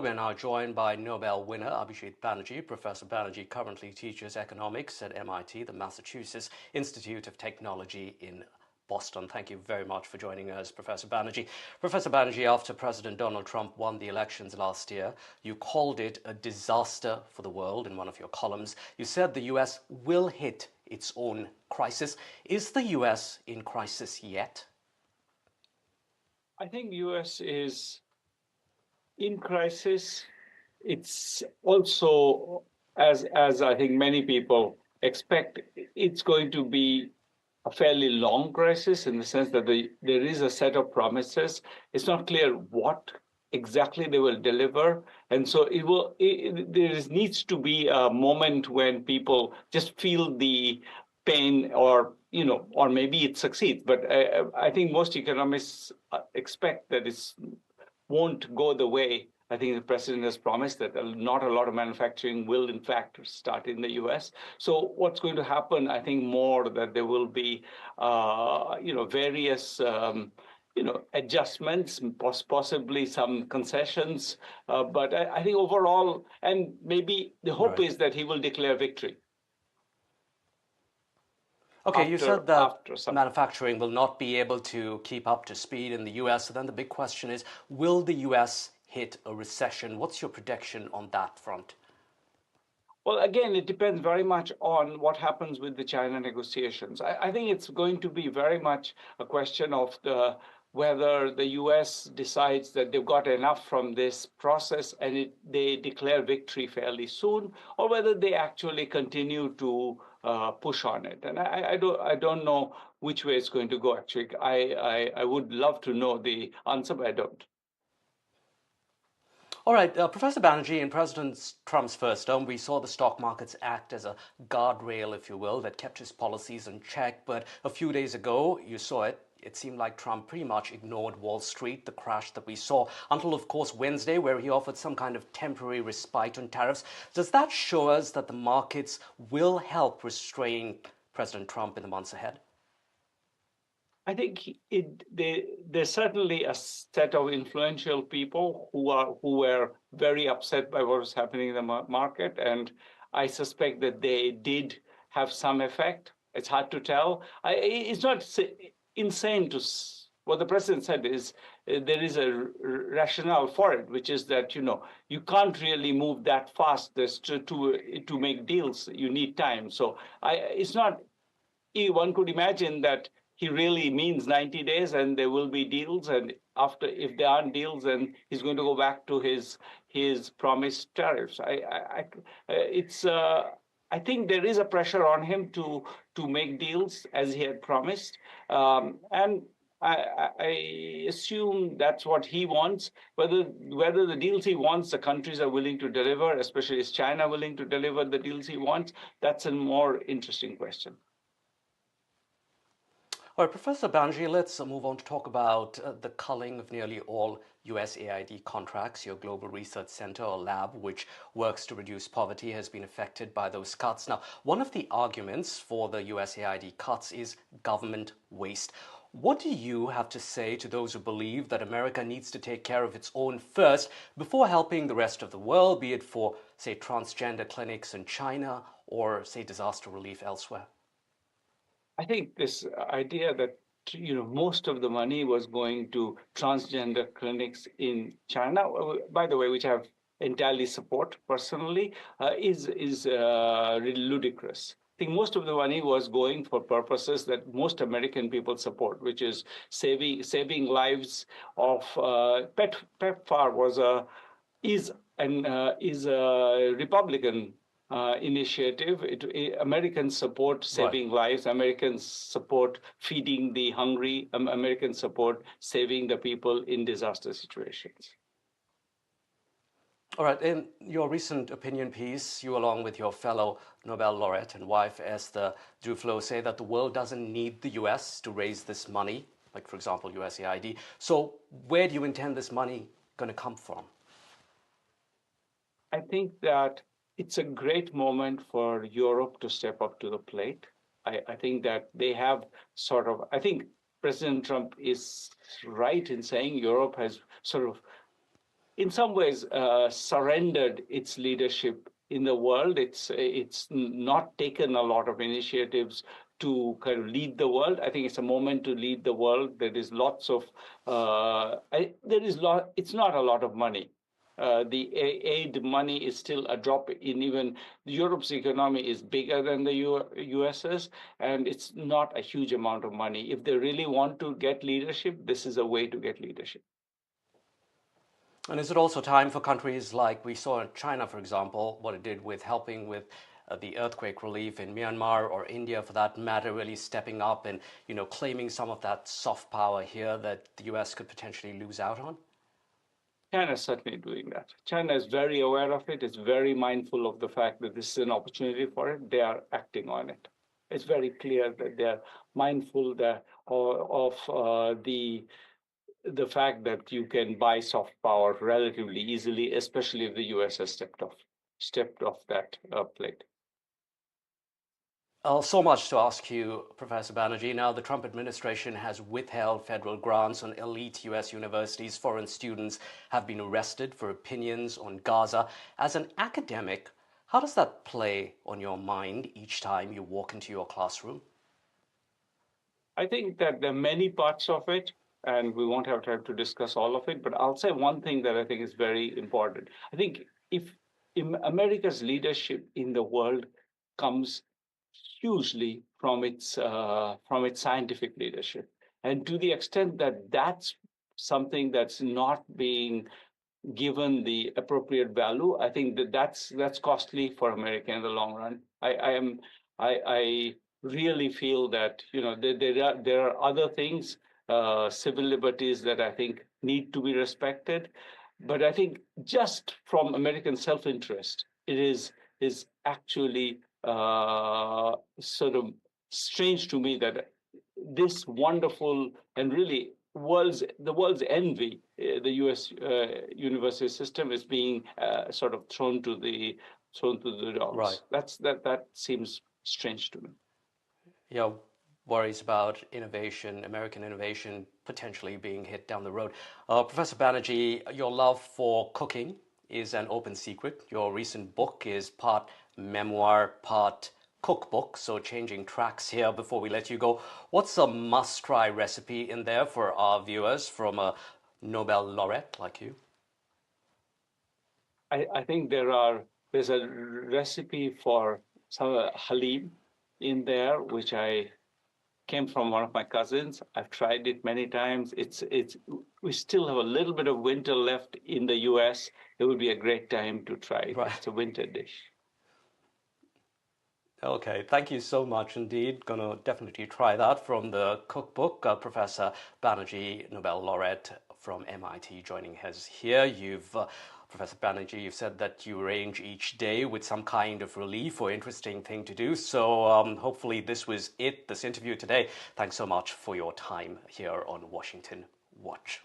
We're now joined by Nobel winner Abhijit Banerjee. Professor Banerjee currently teaches economics at MIT, the Massachusetts Institute of Technology in Boston. Thank you very much for joining us, Professor Banerjee. Professor Banerjee, after President Donald Trump won the elections last year, you called it a disaster for the world in one of your columns. You said the US will hit its own crisis. Is the US in crisis yet? I think US is in crisis. It's also, as I think many people expect, it's going to be a fairly long crisis in the sense that there is a set of promises. It's not clear what exactly they will deliver, and so there needs to be a moment when people just feel the pain, or maybe it succeeds. But I think most economists expect that it won't go the way I think the president has promised, that not a lot of manufacturing will in fact start in the US. So what's going to happen, I think more that there will be, various, adjustments, possibly some concessions. But I think overall, and maybe the hope is that he will declare victory. Okay, you said that manufacturing will not be able to keep up to speed in the US. So then the big question is, will the US hit a recession? What's your prediction on that front? Well, again, it depends very much on what happens with the China negotiations. I think it's going to be very much a question of whether the US decides that they've got enough from this process and they declare victory fairly soon, or whether they actually continue to push on it. And I don't know which way it's going to go, actually. I would love to know the answer, but I don't. All right, Professor Banerjee, in President Trump's first term, we saw the stock markets act as a guardrail, if you will, that kept his policies in check. But a few days ago, you saw it. It seemed like Trump pretty much ignored Wall Street, the crash that we saw, until, of course, Wednesday, where he offered some kind of temporary respite on tariffs. Does that show us that the markets will help restrain President Trump in the months ahead? I think there's certainly a set of influential people who were very upset by what was happening in the market, and I suspect that they did have some effect. It's hard to tell. It's not insane to what the president said is there is a rationale for it, which is that you can't really move that fast to make deals. You need time. So it's not. One could imagine that he really means 90 days and there will be deals. And if there aren't deals, then he's going to go back to his promised tariffs. I think there is a pressure on him to make deals as he had promised. And I assume that's what he wants. Whether the deals he wants, the countries are willing to deliver, especially is China willing to deliver the deals he wants, that's a more interesting question. All right, Professor Banerjee, let's move on to talk about the culling of nearly all USAID contracts. Your Global Research Center or lab, which works to reduce poverty, has been affected by those cuts. Now, one of the arguments for the USAID cuts is government waste. What do you have to say to those who believe that America needs to take care of its own first before helping the rest of the world, be it for, say, transgender clinics in China or, say, disaster relief elsewhere? I think this idea that most of the money was going to transgender clinics in China, by the way, which I have entirely support personally, is really ludicrous. I think most of the money was going for purposes that most American people support, which is saving lives of PEPFAR is a Republican initiative. Americans support saving lives. Americans support feeding the hungry. Americans support saving the people in disaster situations. All right. In your recent opinion piece, you, along with your fellow Nobel laureate and wife, Esther Duflo, say that the world doesn't need the US to raise this money, like, for example, USAID. So where do you intend this money going to come from? I think that it's a great moment for Europe to step up to the plate. I think that they have I think President Trump is right in saying Europe has in some ways, surrendered its leadership in the world. It's not taken a lot of initiatives to kind of lead the world. I think it's a moment to lead the world. There is lots of it's not a lot of money. The aid money is still a drop in even Europe's economy is bigger than the US's, and it's not a huge amount of money. If they really want to get leadership, this is a way to get leadership. And is it also time for countries like we saw in China, for example, what it did with helping with the earthquake relief in Myanmar, or India for that matter, really stepping up and claiming some of that soft power here that the US could potentially lose out on? China is certainly doing that. China is very aware of it. It's very mindful of the fact that this is an opportunity for it. They are acting on it. It's very clear that they're mindful of the fact that you can buy soft power relatively easily, especially if the US has stepped off that plate. So much to ask you, Professor Banerjee. Now, the Trump administration has withheld federal grants on elite US universities. Foreign students have been arrested for opinions on Gaza. As an academic, how does that play on your mind each time you walk into your classroom? I think that there are many parts of it, and we won't have time to discuss all of it, but I'll say one thing that I think is very important. I think if America's leadership in the world comes hugely from its scientific leadership, and to the extent that that's something that's not being given the appropriate value, I think that's costly for America in the long run. I really feel that there are other things, civil liberties that I think need to be respected, but I think just from American self-interest, it is actually sort of strange to me that this wonderful and really the world's envy, the U.S. University system, is being sort of thrown to the dogs. Right. That seems strange to me. Yeah, worries about innovation, American innovation potentially being hit down the road. Professor Banerjee, your love for cooking is an open secret. Your recent book is part memoir, part cookbook, so changing tracks here before we let you go. What's a must-try recipe in there for our viewers from a Nobel laureate like you? I think there's a recipe for some halim in there, which I came from one of my cousins. I've tried it many times. We still have a little bit of winter left in the US. It would be a great time to try it. Right. It's a winter dish. Okay, thank you so much indeed. Gonna definitely try that from the cookbook. Professor Banerjee, Nobel laureate from MIT, joining us here. Professor Banerjee, you've said that you arrange each day with some kind of relief or interesting thing to do. So hopefully this was this interview today. Thanks so much for your time here on Washington Watch.